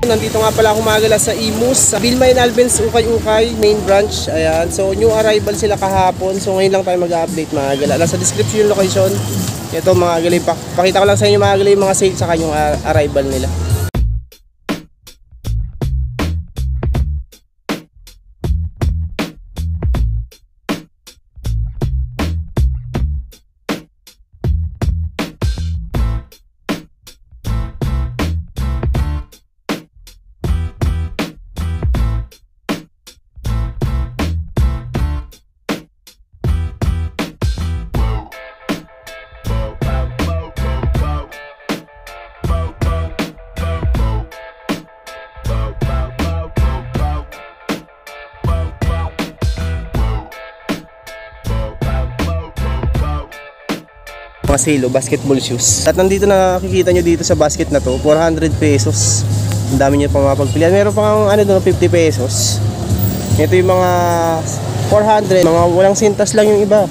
Nandito nga pala ako magala sa Imus, sa Vilma and Alben's Ukay-Ukay main branch. Ayan, so new arrival sila kahapon. So ngayon lang tayo mag-update mga gala. Nasa description yung location. Ito mga gala, pakita ko lang sa inyo mga gala yung mga sales sa kanyang arrival nila. Mga sale, basketball shoes. At nandito nakikita nyo dito sa basket na to, 400 pesos. Ang dami nyo pang mapagpilian. Meron pang ano doon, 50 pesos. Ito yung mga 400, mga walang sintas lang yung iba.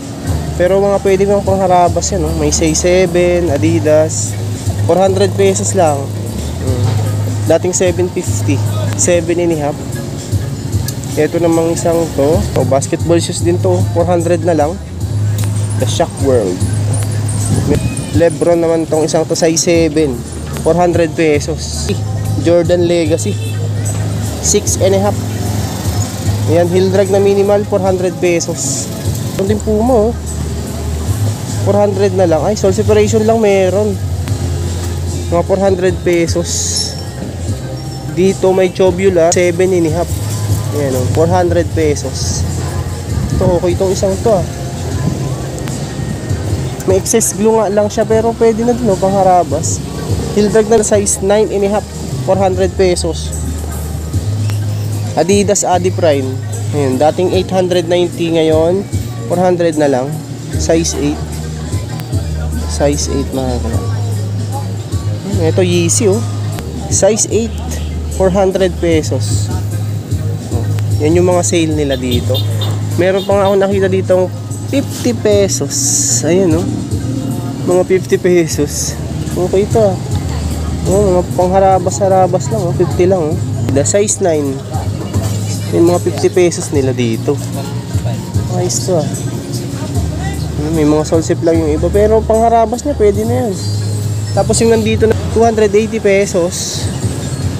Pero mga pwede mga pangharabas yan, no? May size 7, Adidas. 400 pesos lang. Dating 750, 7.5. Ito namang isang to, basketball shoes din to, 400 na lang. The Shock World. Lebron naman tong isang to, size 7, 400 pesos. Jordan Legacy 6.5. Ayan, heel drag na minimal, 400 pesos. Ito din Puma, 400 na lang. Ay, sole separation lang meron, mga 400 pesos. Dito may Chobula 7.5. Ayan, 400 pesos. Ito, okay itong isang to May excess glue nga lang siya, pero pwede na din pangharabas. Heel drag na size 9.5, 400 pesos. Adidas Adi Prime. Ayun, dating 890, ngayon 400 na lang. Size 8. Size 8 mga kala. Ito Yeezy size 8, 400 pesos. Yan yung mga sale nila dito. Meron pa nga ako nakita dito 50 pesos. Ayan mga 50 pesos. Okay ito mga pangharabas-harabas lang 50 lang The size 9. Yung mga 50 pesos nila dito. Ayos to May mga solsip lang yung iba, pero pangharabas niya pwede na yan. Tapos yung nandito na 280 pesos.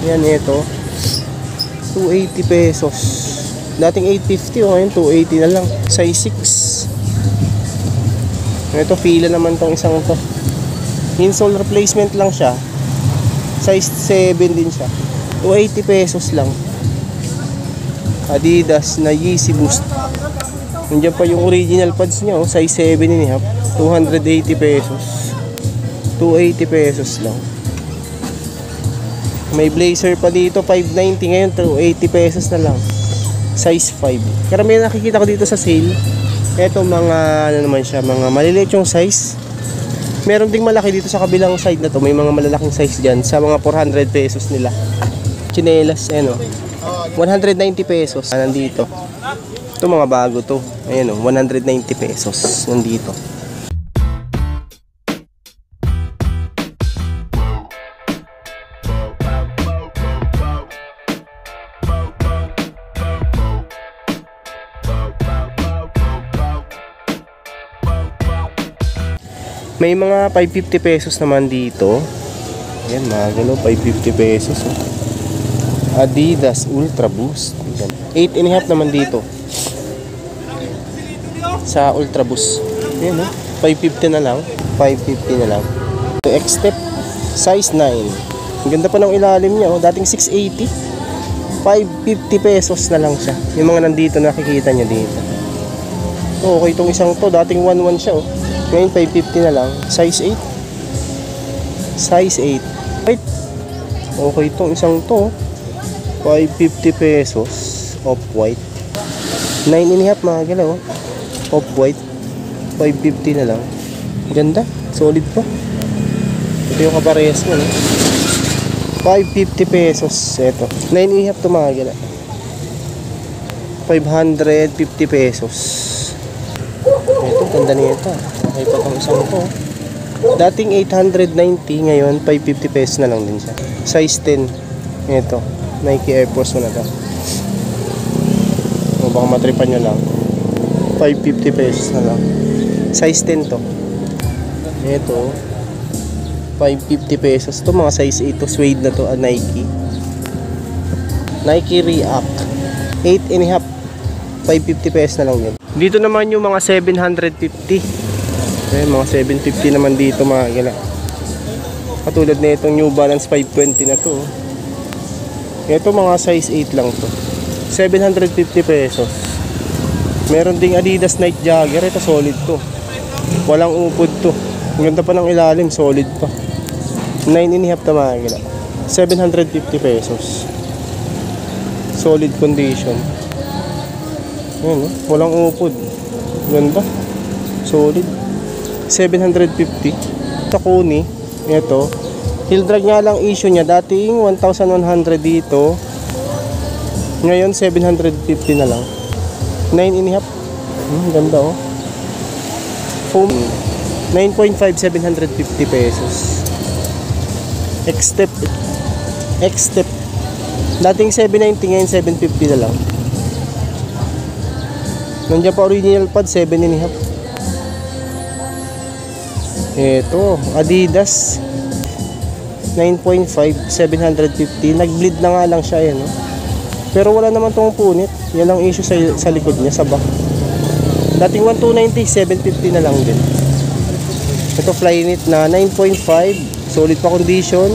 Yan ito 280 pesos. Dating 850 ngayon 280 na lang. Size 6. Ito fila naman tong isang to. Insole replacement lang siya. Size 7 din siya. 280 pesos lang. Adidas na Yeezy Boost. Nandiyan pa yung original pads niya size 7.5. 280 pesos. 280 pesos lang. May blazer pa dito 590, ngayon 280 pesos na lang. Size 5. Karamihan nakikita ko dito sa sale. Ito mga ano naman siya, mga maliliit yung size. Meron ding malaki dito sa kabilang side na to. May mga malalaking size dyan sa mga 400 pesos nila. Chinelas 190 pesos nandito. Ito mga bago to. Ayan 190 pesos nandito. May mga 550 pesos naman dito. Ayan, mga gano, 550 pesos. Adidas Ultra Boost. 8.5 naman dito. Sa Ultra Boost. Ayan, 550 na lang. 550 na lang. X-Step, size 9. Ang ganda pa ng ilalim niya. Dating 680. 550 pesos na lang siya. Yung mga nandito nakikita niya dito. Okay, itong isang to. Dating 1.1 siya. Ngayon 550 na lang. Size 8. Size 8. Wait. Okay itong isang to. 550 pesos. Off-white. 9.5 mga galaw. Off-white. 550 na lang. Ganda. Solid pa. Ito yung kaparehas mo. 550 pesos. Ito. 9.5 to mga galaw. 550 pesos. Ito. Ganda niya ito. Okay pa itong isang to. Dating 890, ngayon 550 pesos na lang din siya. Size 10. Ito, Nike Air Force 1 na to. O baka matripan nyo lang. 550 pesos na lang. Size 10 to. Ito, 550 pesos to, mga size 8 to, suede na to, Nike React 8.5, 550 pesos na lang yun. Dito naman yung mga 750. Mga 750 naman dito mga gala. Katulad na itong New Balance 520 na to. Ito mga size 8 lang to, 750 pesos. Meron ding Adidas Night Jogger. Ito solid to, walang upod to. Ang ganda pa ng ilalim, solid pa. 9.5 na mga gala, 750 pesos. Solid condition. Ayan, walang upod. Ganda, solid. 750. Takuni. Ito, heel drag nga lang issue niya. Dating 1,100 dito, ngayon 750 na lang. 9.5. Ganda oh. Foam 9.5, 750 pesos. X-step dating 790, ngayon 750 na lang. Nandiyan pa original pad, 7.5. Ito, Adidas 9.5, 750. Nag-bleed na nga lang siya yan, no? Pero wala naman tong punit. Yan ang issue sa likod niya, sa back. Dating 1,290, 750 na lang din. Ito Flyknit na 9.5, solid pa condition,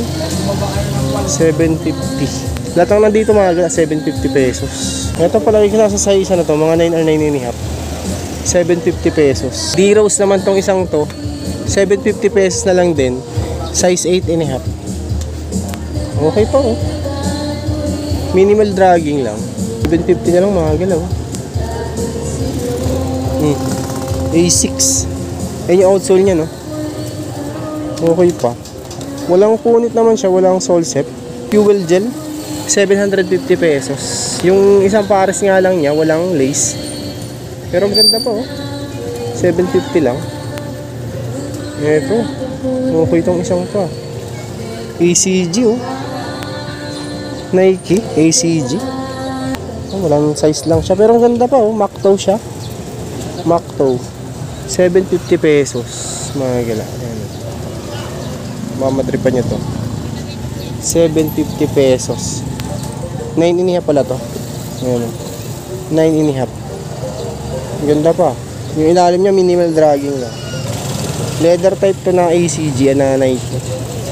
750. Lahat ng nandito mga 750 pesos. Ito palagi ko nasa size na to, mga 9 or 9.5, 750 pesos. D-Rose naman tong isang to, 750 pesos na lang din, size 8.5. Okay pa oh. Minimal dragging lang, 750 na lang mga galaw. A6. Ayun yung outsole nya, no? Okay pa. Walang punit naman siya, walang sole set. Fuel gel, 750 pesos. Yung isang pares nga lang niya, walang lace. Pero maganda pa oh. 750 lang. Eto, okay itong isang pa. ACG oh. Nike ACG. Oh, walang size lang siya, pero ang ganda pa oh. Macto siya. Macto 750 pesos mga gala. Mamatripan nyo to, 750 pesos. 9.5 pala to. Ayan, 9.5. Ganda pa. Yung ilalim niya minimal dragging lang. Leather type to na ACG na Nike.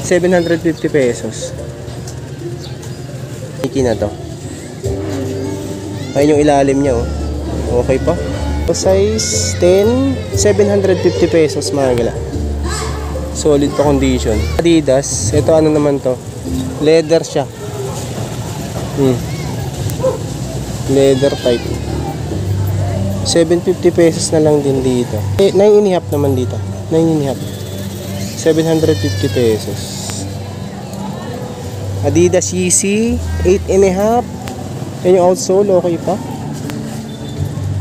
750 pesos. Nike na to. Ayun yung ilalim niya oh. Okay pa. Size 10, 750 pesos mga gala. Solid pa condition. Adidas, ito ano naman to, leather siya. Leather type, 750 pesos na lang din dito. 9.5 naman dito, 9.5, 750 pesos. Adidas Yeezy 8.5. Yan yung outsole, okay pa.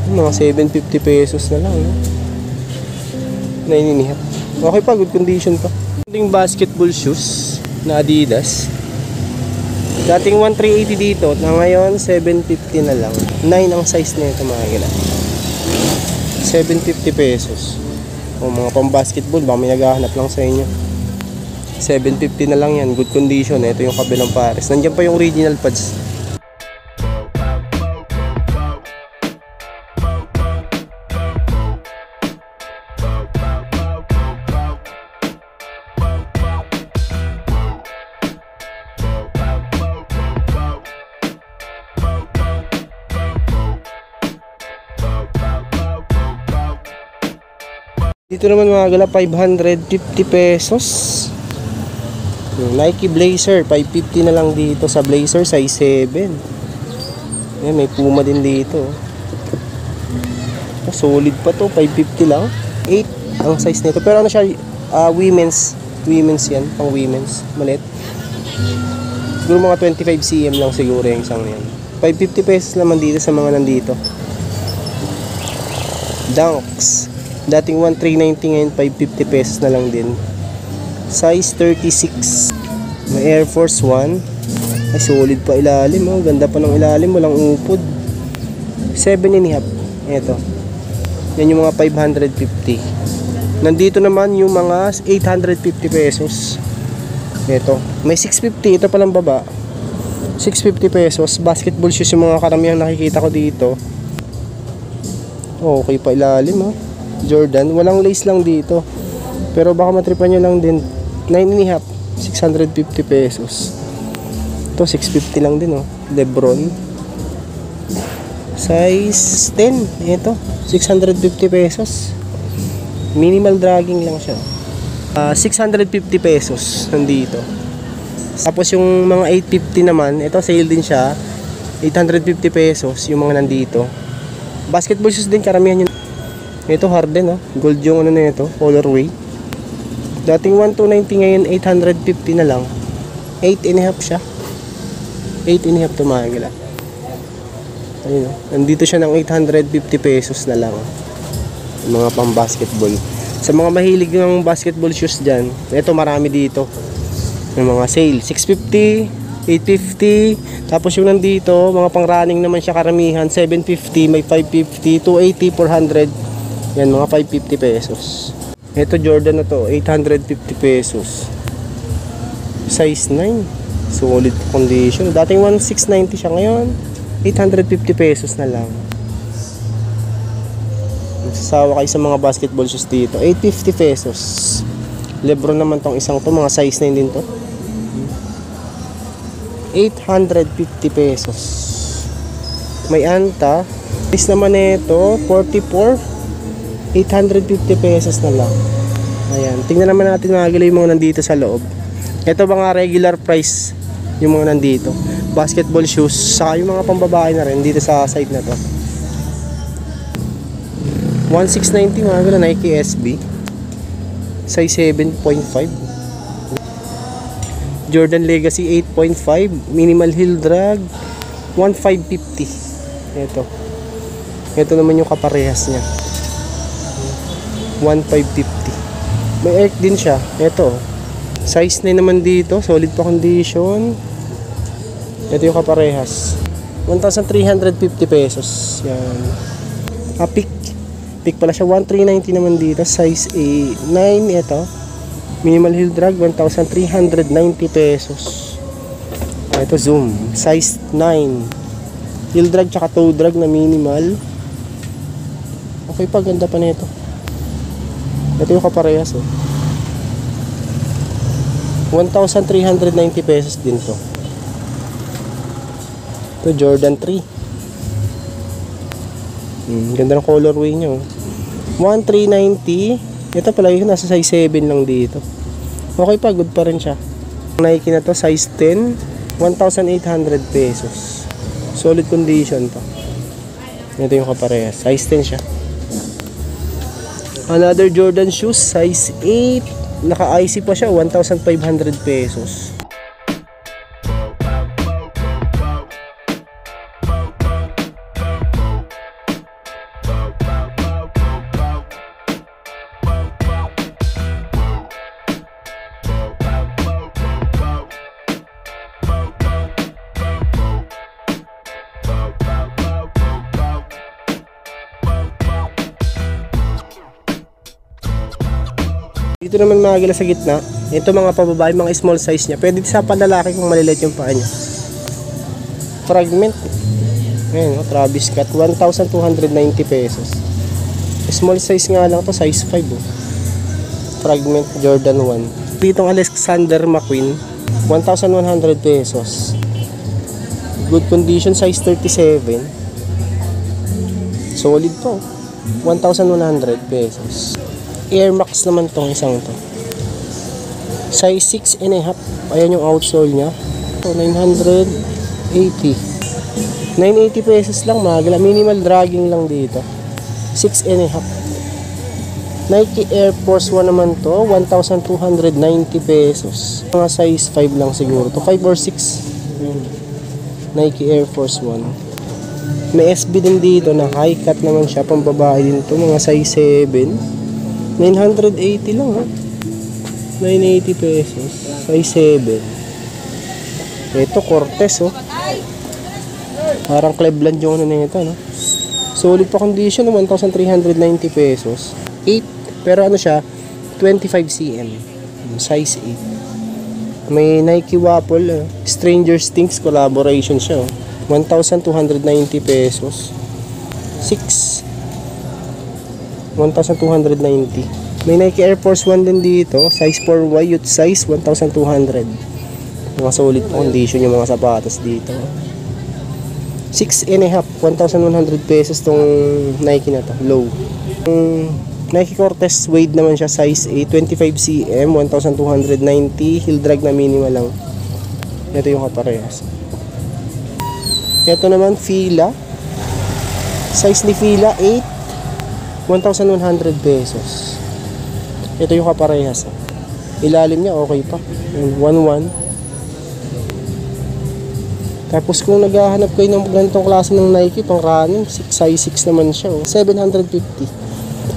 Mga 750 pesos na lang, no? 9.5. Okay pa, good condition pa. Yung basketball shoes na Adidas, dating 1,380 dito, na ngayon 750 na lang. 9 ang size nito mga gila. 750 pesos. O mga pang basketball, baka may naghahanap lang sa inyo. 750 na lang yan, good condition. Ito yung kabilang pares. Nandiyan pa yung original pads. Dito naman mga gala, 550 pesos. Nike Blazer, 550 na lang dito sa Blazer, size 7. Yan, may Puma din dito. Solid pa to, 550 lang. 8 ang size nito. Pero ano siya, women's yan, pang women's, malit. Siguro mga 25 cm lang siguro yung isang yan. 550 pesos naman dito sa mga nandito. Dunks, dating 1,390, ngayon 550 pesos na lang din. Size 36. May Air Force 1. Ay, solid pa ilalim, oh. Ganda pa ng ilalim, walang upod. 7.5. Ito. Yan yung mga 550. Nandito naman yung mga 850 pesos. Ito. May 650. Ito palang baba. 650 pesos. Basketball shoes yung mga karamihang nakikita ko dito. Okay pa ilalim, oh. Jordan. Walang lace lang dito. Pero baka matripan nyo lang din. 9.5. 650 pesos. Ito 650 lang din, oh. Lebron. Size 10. Ito. 650 pesos. Minimal dragging lang siya. 650 pesos nandito. Tapos yung mga 850 naman, ito sale din siya. 850 pesos yung mga nandito. Basketball shoes din karamihan yun. Ito Harden, oh. Gold yung ano na ito, colorway. Dating 1,290, ngayon 850 na lang. 8.5 siya. 8.5 tumagila. Ayun, oh. Nandito siya ng 850 pesos na lang. Yung mga pang basketball. Sa mga mahilig ng basketball shoes dyan, ito marami dito. Yung mga sale, 650, 850. Tapos yung nandito, mga pang running naman siya karamihan, 750, may 550, 280, 400. Yan, mga 550 pesos. Ito Jordan na to, 850 pesos. Size 9. Solid condition. Dating 1,690 siya, ngayon 850 pesos na lang. Sasawa kayo sa mga basketball shoes dito, 850 pesos. Lebron naman tong isang to, mga size 9 din to. 850 pesos. May anta. Size naman nito 44. 850 pesos na lang. Ayan, tingnan naman natin mga gila yung mga nandito sa loob. Ito mga regular price yung mga nandito. Basketball shoes, saka yung mga pambabae na rin dito sa side na to. 1,690 mga gila, Nike SB. Size 7.5. Jordan Legacy 8.5. Minimal heel drag 1,550. Ito naman yung kaparehas niya, 1,550. May Eric din siya. Ito size 9 naman dito, solid pa condition. Ito yung kaparehas, 1,350 pesos. Yan. Pick pala siya, 1,390 naman dito. Size 9. Ito minimal heel drag 1,390 pesos. Ito Zoom size 9, heel drag tsaka toe drag na minimal. Okay pa, ganda pa nito. Ito yung kaparehas, oh. 1,390 pesos din to. Ito Jordan 3. Ganda ng colorway nyo. 1,390. Ito pala yung nasa size 7 lang dito. Okay pa, good pa rin siya. Nike na to, size 10, 1,800 pesos. Solid condition to. Ito yung kaparehas, size 10 siya. Another Jordan shoes, size 8. Naka-IC pa siya, 1,500 pesos. Dito naman mga gila sa gitna, ito mga pababae, mga small size niya. Pwede sa panlalaki kung malilit yung paa niya. Fragment. Ayan, oh, Travis Scott, 1,290 pesos. Small size nga lang to, size 5. Oh. Fragment Jordan 1. Ditong Alexander McQueen, 1,100 pesos. Good condition, size 37. Solid to, 1,100 pesos. Air Max naman tong isang to, size 6.5. Ayan yung outsole nya. So 980 pesos lang mga gila. Minimal dragging lang dito, 6.5. Nike Air Force 1 naman to, 1,290 pesos. Mga size 5 lang siguro to, 5 or 6. Nike Air Force 1. May SB din dito na high cut naman siya, pang babae din to, mga size 7. 980 lang, ha. 980 pesos. Size 7. Ito, Cortez, oh. Parang Cleveland yung ano na ito, no? Solid pa condition, 1,390 pesos. 8, pero ano siya, 25 cm. Size 8. May Nike Waffle, Stranger Things collaboration siya, oh. 1,290 pesos. 6. 1,290. May Nike Air Force 1 din dito, size 4Y, youth size, 1,200. Mga solid condition yung mga sapatos dito. 6.5, 1,100 pesos tong Nike na to, low. Nike Cortez Suede naman siya, size 8, 25 cm, 1,290, heel drag na minimal lang. Ito yung kaparehas. Ito naman Fila, size ni Fila 8, 1,100 pesos. Ito yung kaparehas. Ilalim niya okay pa. 1.1. Tapos kung naghahanap kayo ng ganitong klase ng Nike pang running, size 6 naman siya, oh. 750.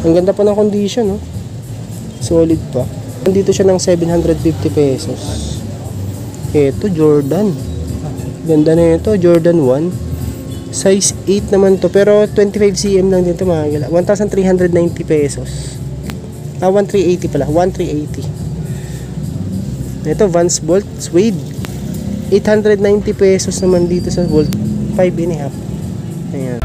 Ang ganda pa ng condition, oh. Solid pa. Nandito siya ng 750 pesos. Ito Jordan. Ganda na ito, Jordan 1. Size 8 naman to, pero 25 cm lang dito mga gala. 1,390 pesos. 1,380 pala, 1,380. Ito Vans Bolt Suede, 890 pesos naman dito sa Bolt, 5.5. Ayan.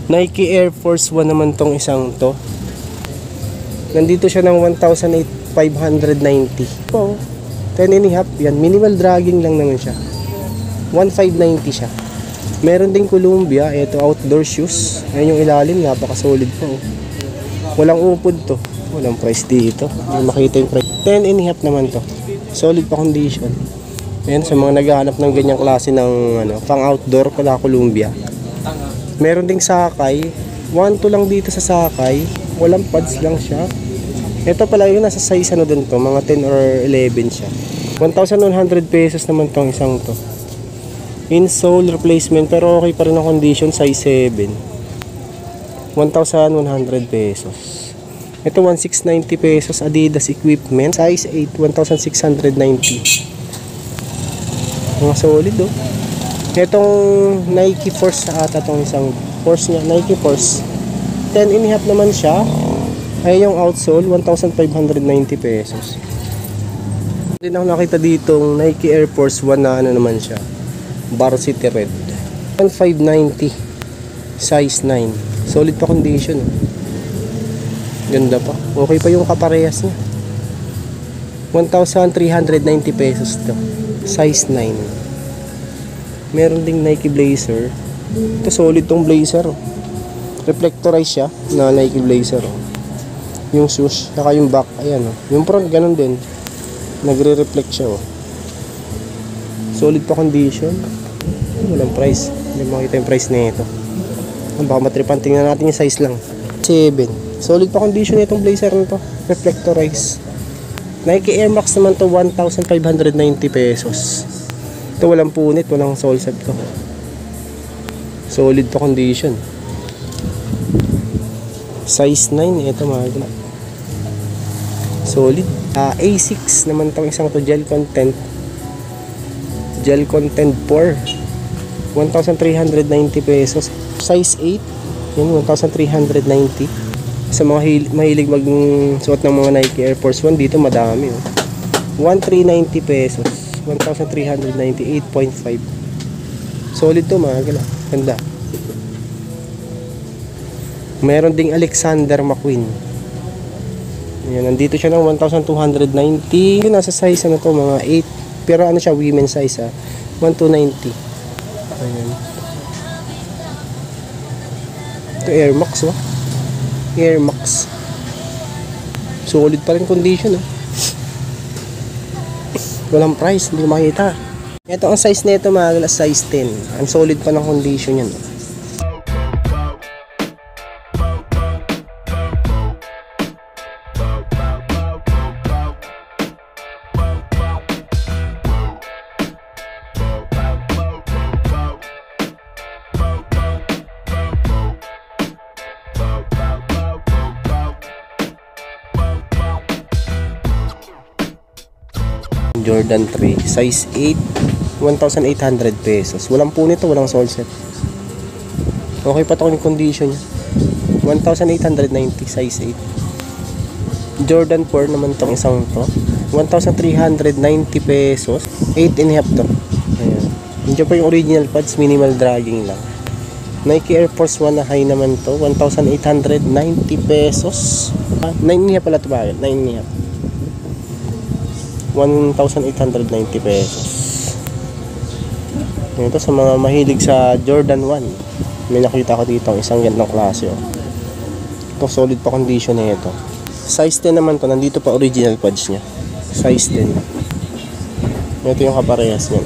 Nike Air Force 1 naman tong isang to. Nandito siya ng 1,590. Oh, 10.5. Yan, minimal dragging lang naman siya. 1,590 siya. Meron din Columbia, ito outdoor shoes. Ayun yung ilalim, napaka-solid po. Walang upod to. Walang price dito. Hindi makita yung price. 10.5 naman to. Solid pa condition. Ayan, sa mga naghahanap ng ganyang klase ng ano, pang outdoor, kala Columbia. Meron ding Sakay. 1-2 lang dito sa Sakay. Walang pads lang siya. Ito pala yung nasa size ano din to, mga 10 or 11 siya. 1,100 pesos naman tong isang to. Insole replacement, pero okay pa rin ang condition, size 7. 1,100 pesos. Ito 1,690 pesos, Adidas equipment, size 8, 1,690. Mga solid, oh. Itong Nike Force ata tong isang Force niya, Nike Force. 10.5 naman siya. Ay yung outsole, 1,590 pesos. Hindi na ako nakita ditong Nike Air Force 1 na ano naman siya, Varsity Red, 1,590, size 9. Solid pa condition, oh. Ganda pa, okay pa yung kaparehas niya. 1,390 pesos to, size 9. Meron ding Nike Blazer. Ito solid tong Blazer, oh. Reflectorize siya na Nike Blazer, oh. Yung swoosh, saka yung back, ayan, oh. Yung front ganun din, nagre-reflect siya, oh. Solid pa condition. Walang price, hindi makita yung price na ito. Baka matripan, tingnan natin yung size lang. 7. Solid pa condition itong Blazer na to, reflectorize. Nike Air Max naman to, 1,590 pesos. Ito walang punit, walang sole set to. Solid pa condition. Size 9, ito mga gala. Solid. A6 naman tong isang to, gel content. Gel content 4. 1,390 pesos. Size 8. Yun, 1,390. Sa mga mahilig magsuot ng mga Nike Air Force 1, dito madami, oh. 1,390 pesos. 1,390, 8.5. Solid to mga gala. Ganda. Meron ding Alexander McQueen. Ayan, nandito siya ng 1,290. Yung nasa size ano to, mga 8. Pero ano siya, women's size, 1,290. Ayan. Ito Air Max, oh. Air Max. Solid pa rin condition, oh. Walang price, hindi makita. Ito ang size nito mga gala, size 10. Ang solid pa ng condition yan, oh. Jordan 3, size 8, 1,800 pesos. Walang po nito, walang sole set. Okay pa ito yung condition niya. 1,890, size 8. Jordan 4 naman itong isang to. 1,390 pesos. 8 and a half to. Ayan. Hindi pa yung original pads, minimal dragging lang. Nike Air Force 1 na high naman to. 1,890 pesos. 9 and a half pala ito ba? 9 and a half. 1,890 pesos. Ito sa mga mahilig sa Jordan 1. May nakita ko dito ang isang gandang klase. Oh. Ito solid pa condition na ito. Size 10 naman to. Nandito pa original pads niya. Size 10. Ito yung kaparehas niya.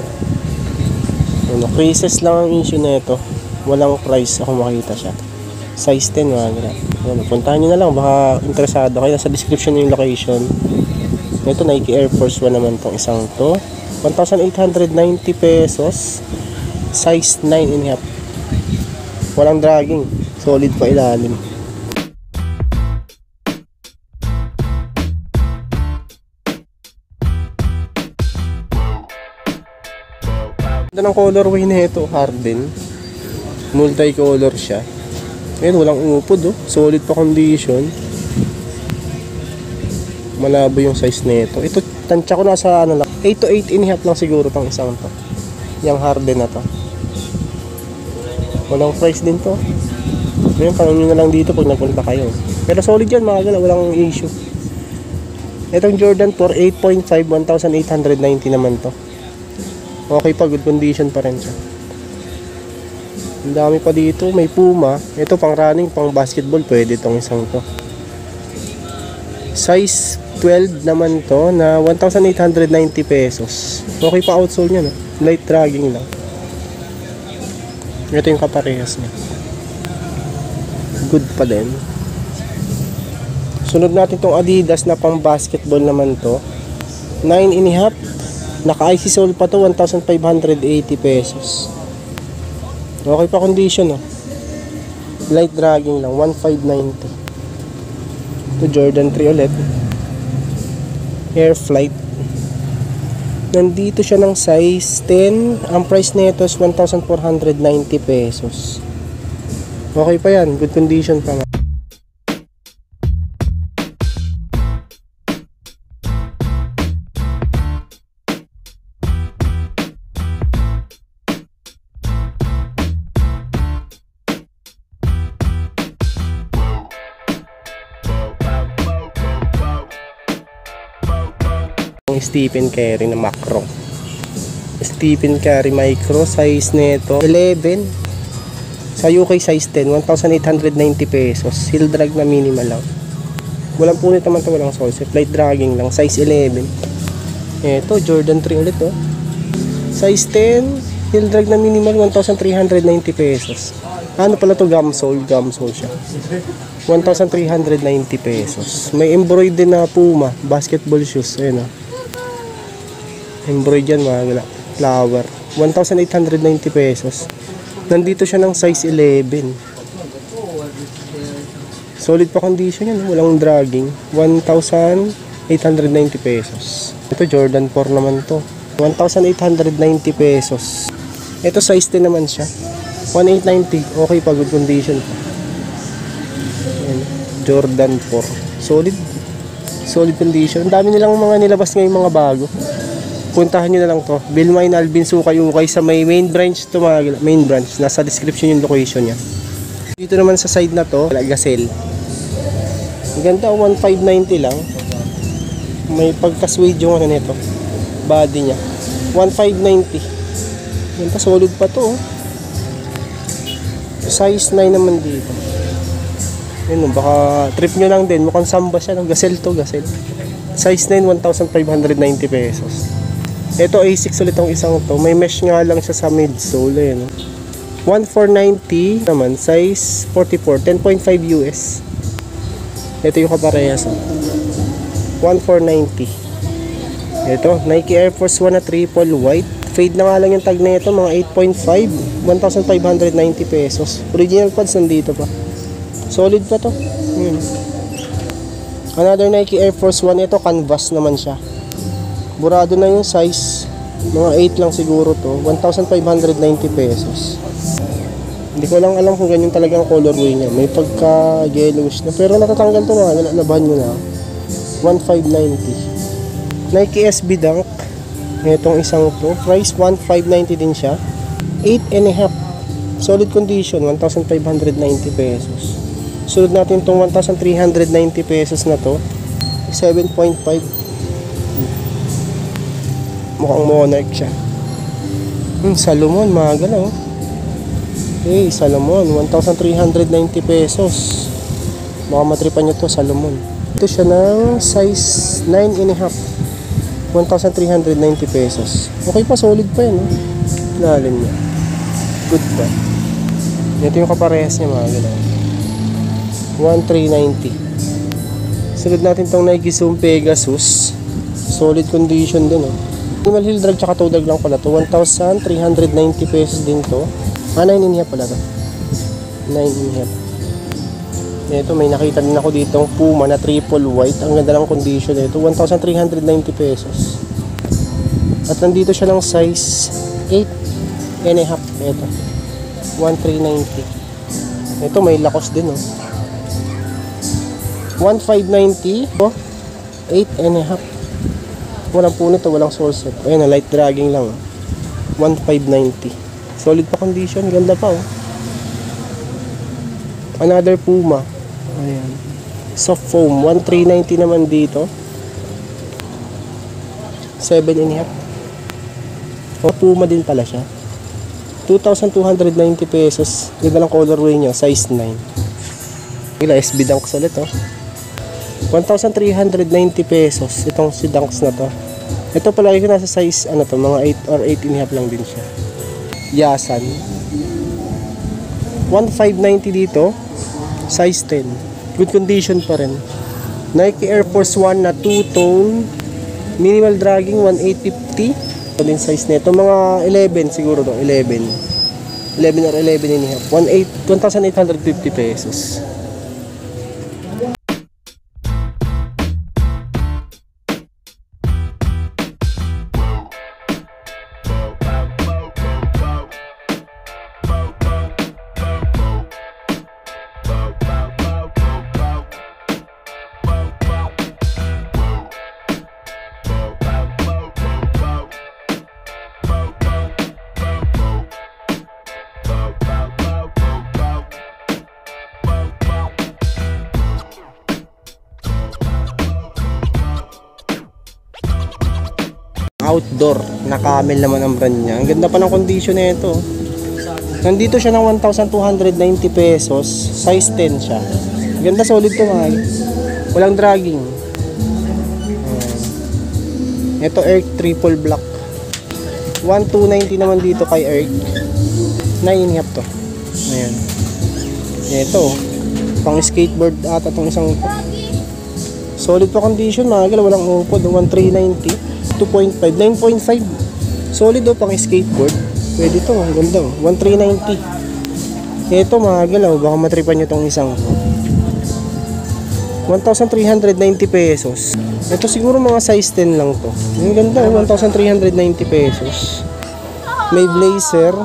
Ano, creases lang ang issue na ito. Walang price ako makita siya. Size 10 mga gra. Ano, puntahan nyo na lang. Baka interesado kayo. Sa description yung location. Ito Nike Air Force 1 naman tong isang to. 1,890 pesos. Size 9 and a half. Walang dragging. Solid pa ilalim. Ito ng colorway na ito. Harden. Multicolor siya. Ayan, walang upod oh. Solid pa condition. Malabo yung size nito. Ito, tansya ko nasa ano lang, 8 to 8 and a half lang siguro tong isang to. Yung Harden na to. Walang price din to. Ngayon, tanong nyo na lang dito pag nagpunta kayo. Pero solid yan mga gala, walang issue. Itong Jordan 4, 8.5, 1,890 naman to. Okay pa, good condition pa rin siya. Ang dami pa dito, may Puma. Ito pang running, pang basketball, pwede itong isang to. Size 12 naman to na 1,890 pesos. Okay pa outsole niya, no? Light dragging lang. Ito yung kaparehas niya. Good pa din. Sunod natin tong Adidas na pang basketball naman to. 9 and a half. Naka-IC sole pa to, 1,580 pesos. Okay pa condition, no? Light dragging lang, 1,590. Ito Jordan 3 ulit. Air Flight. Nandito siya ng size 10. Ang price nito is 1,490 pesos. Okay pa yan. Good condition pa nga. Stephen Curry na macro. Stephen Curry micro, size nito 11. Sa UK size 10, 1,890 pesos. Heel drag na minimal lang. Walang punit naman to, walang sole set. Light dragging lang, size 11. Ito Jordan 3 ulit oh. Size 10, heel drag na minimal, 1,390 pesos. Ano pala to, gum sole siya. 1,390 pesos. May embroidered na Puma basketball shoes. Ayun oh. Embroidered yan mga gala. Flower. 1,890 pesos. Nandito siya ng size 11. Solid pa condition yan. Walang dragging. 1,890 pesos. Ito Jordan 4 naman to. 1,890 pesos. Ito size 10 naman siya. 1,890. Okay pa. Good condition pa. Ayan. Jordan 4. Solid. Solid condition. Ang dami nilang mga nilabas ngayong mga bago. Puntahan nyo na lang to. Bilmine Alvin Sukay Ukay sa may main branch to mga main branch. Nasa description yung location niya. Dito naman sa side na to, Gazelle. Ang ganda, 1,590 lang. May pagka-suede yung ano nito. Body niya. 1,590. Ganda, solid pa to. Oh. Size 9 naman dito. Yun, baka trip nyo lang din. Mukhang samba siya. Gazelle to, Gazelle. Size 9, 1,590 pesos. Ito A6 ulit ang isang to. May mesh nga lang siya sa midsole. 1,490 naman. Size 44. 10.5 US. Ito yung kaparehas. 1,490. Ito. Nike Air Force 1 na triple white. Fade na nga lang yung tag na ito. Mga 8.5. 1,590 pesos. Original pads nandito pa. Solid pa to. Another Nike Air Force 1. Ito canvas naman siya. Burado na yung size. Mga 8 lang siguro to. 1,590 pesos. Hindi ko lang alam kung ganyan talagang colorway niya. May pagka yellowish na. Pero natatanggal to mga. Labahan nyo na. 1,590. Nike SB Dunk. Itong isang to. Price 1,590 din siya. 8.5. Solid condition. 1,590 pesos. Sunod natin itong 1,390 pesos na to. 7.5. Mukhang Monarch siya. Salomon, mga galaw. Okay, Salomon, 1,390 pesos. Baka matripan nyo to, Salomon. Ito siya ng size 9.5. 1,390 pesos. Okay pa, solid pa yan. Lalim niya. Good pa. Ito yung kaparehas niya, mga galaw. 1,390. Sunod natin itong Nike Zoom Pegasus. Solid condition din. Minimal heel drag tsaka toe drag lang pala to. 1,390 pesos din to. 9.5 pala to. 9.5. Ito may nakita din ako ditong Puma na triple white. Ang ganda ng condition nito. 1,390 pesos. At nandito siya ng size 8.5. Ito. 1,390. Ito may lakos din 1,590. 8.5. Walang punit o walang sole set. Ayan, light dragging lang. 1,590. Solid pa condition. Ganda pa Another Puma. Ayan. Soft foam. 1,390 naman dito. 7.5. Puma din pala siya. 2,290 pesos. Ganda lang colorway niya. Size 9. Ila SB Dunks ulit 1,390 pesos itong si Dunks na to. Ito palagi ko nasa size mga 8 or 8.5 lang din siya. Yasan 1,590 dito, size 10. Good condition pa rin. Nike Air Force 1 na 2-tone, minimal dragging 1,850. Ito din size nito, mga 11 siguro 11 or 11.5. 1,850 pesos. Outdoor na camel naman ang brand niya. Ang ganda pa ng condition nito. Nandito siya ng 1,290 pesos, size 10 siya. Ganda, solid to mga. Walang dragging. Ito Erk triple black. 1,290 naman dito kay Erk. 9.5 to. Ayan. Ito pang skateboard ata itong isang solid pa condition mga gala, walang upod. 1,390. 2.5, 9.5. Solid pang skateboard. Pwede to, ang ganda 1,390. Ito mga galaw, baka matripan nyo tong isang 1,390 pesos. Ito siguro mga size 10 lang to. Ang ganda 1,390 pesos. May blazer.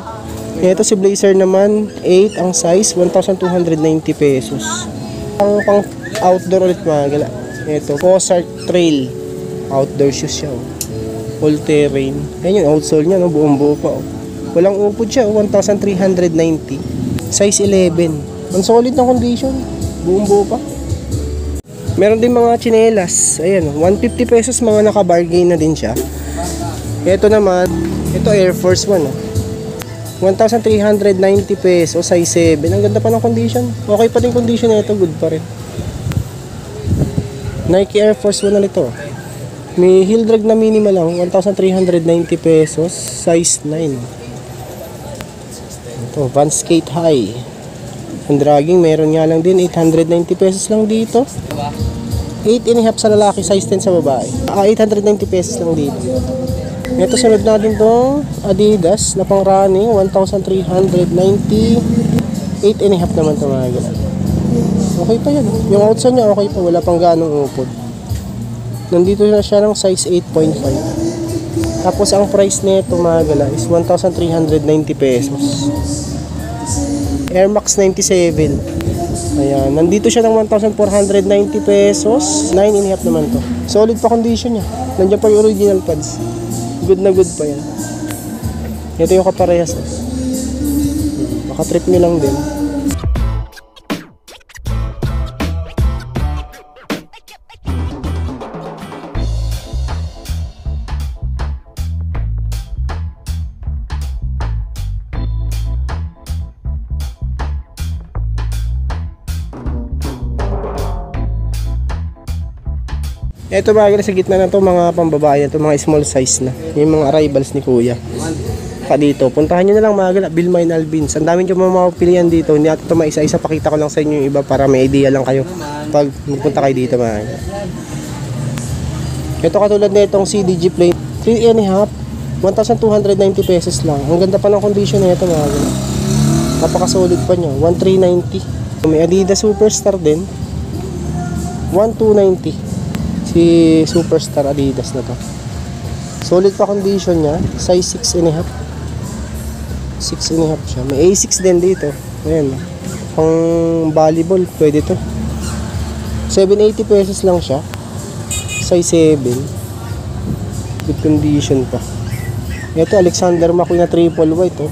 Ito si blazer naman 8 ang size, 1,290 pesos. Pang outdoor ulit mga gala. Ito Cosart Trail outdoor shoes siya all terrain. Ayan yung outsole niya buong buo pa walang upod siya 1,390 size 11. Ang solid ng condition, buong buo pa. Meron din mga tsinelas. Ayan 150 pesos, mga naka-bargain na din siya. Ito naman, ito Air Force 1 1,390 pesos, size 7. Ang ganda pa ng condition. Okay pa din condition nito, good pa rin. Nike Air Force 1 na nito. May heel drag na minimal lang, 1,390 pesos, size 9. Ito, Vans Skate High. Ang dragging, meron nga lang din, 890 pesos lang dito. 8.5 sa lalaki, size 10 sa babae. 890 pesos lang dito. Ito, sunod natin itong Adidas na pang running, 1,390. 8.5 naman ito mga ganun. Okay pa yan. Yung outsole niya okay pa, wala pang ganong upod. Nandito na siya ng size 8.5. Tapos ang price nito mga gala is 1,390 pesos. Air Max 97. Ayan, nandito siya ng 1,490 pesos. 9.5 naman to. Solid pa condition niya. Nandiyan pa yung original pads. Good na good pa yan. Ito yung kaparehas. Baka trip nyo lang din. Ito mga sa gitna na to, mga pambabae na to, mga small size na. Yung mga arrivals ni Kuya. Dito, puntahan nyo na lang mga gala, Bilmine Alvins. Ang dami nyo mapapilian dito. Hindi natin ito maisa-isa, pakita ko lang sa inyo yung iba para may idea lang kayo pag magpunta kayo dito mga gala. Ito katulad na itong CDG plate, 3.5, 1,290 pesos lang. Ang ganda pa ng condition na ito mga gala. Napaka-solid pa nyo, 1,390. May Adidas Superstar din, 1,290. Si Superstar Adidas na to. Solid pa condition niya, size 6.5. 6.5 siya. May A6 din dito. Ayan. Pang volleyball, pwede to. 780 pesos lang siya. Size 7. Good condition pa. Ito, Alexander McQueen na triple white. Oh.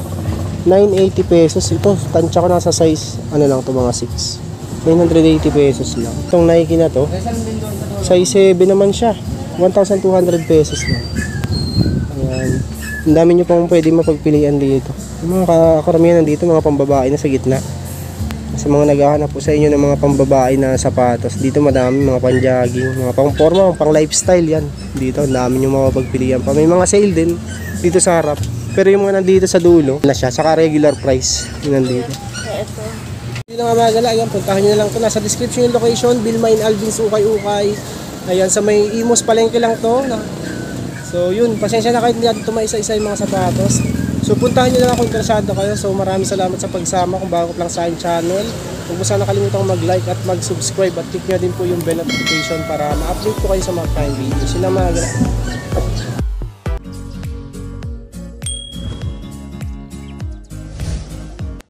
980 pesos. Ito, tansya ko nasa size, ano lang to, mga 6. 980 pesos lang. Itong Nike na to, size 7 naman siya. 1,200 pesos lang. Ayan. Ang dami nyo pang pwede mapagpilian dito. Yung mga karamihan nandito, mga pambabae na sa gitna. Sa mga naghahanap po sa inyo ng mga pambabae na sapatos, dito madami, mga pang-jogging, mga pang-forma, pang-lifestyle yan. Dito, ang dami nyo mapagpilian pa. May mga sale din dito sa harap. Pero yung mga nandito sa dulo, na siya, saka regular price. Yung nandito. Hindi na nga mga gala, ayan, puntahan nyo na lang ito. Nasa description yung location, Bilmine Alvins, Ukay-Ukay. Ayan, sa may Imos Palengke lang to. So yun, pasensya na kayo, hindi natin ito maisa-isa yung mga sapatos. So puntahan nyo na lang kung interesado kayo. So maraming salamat sa pagsama kung bago lang sa aking channel. Huwag mo sana kalimutang mag-like at mag-subscribe at click nyo din po yung bell notification para ma-update po kayo sa mga time videos. Yun na mga gala.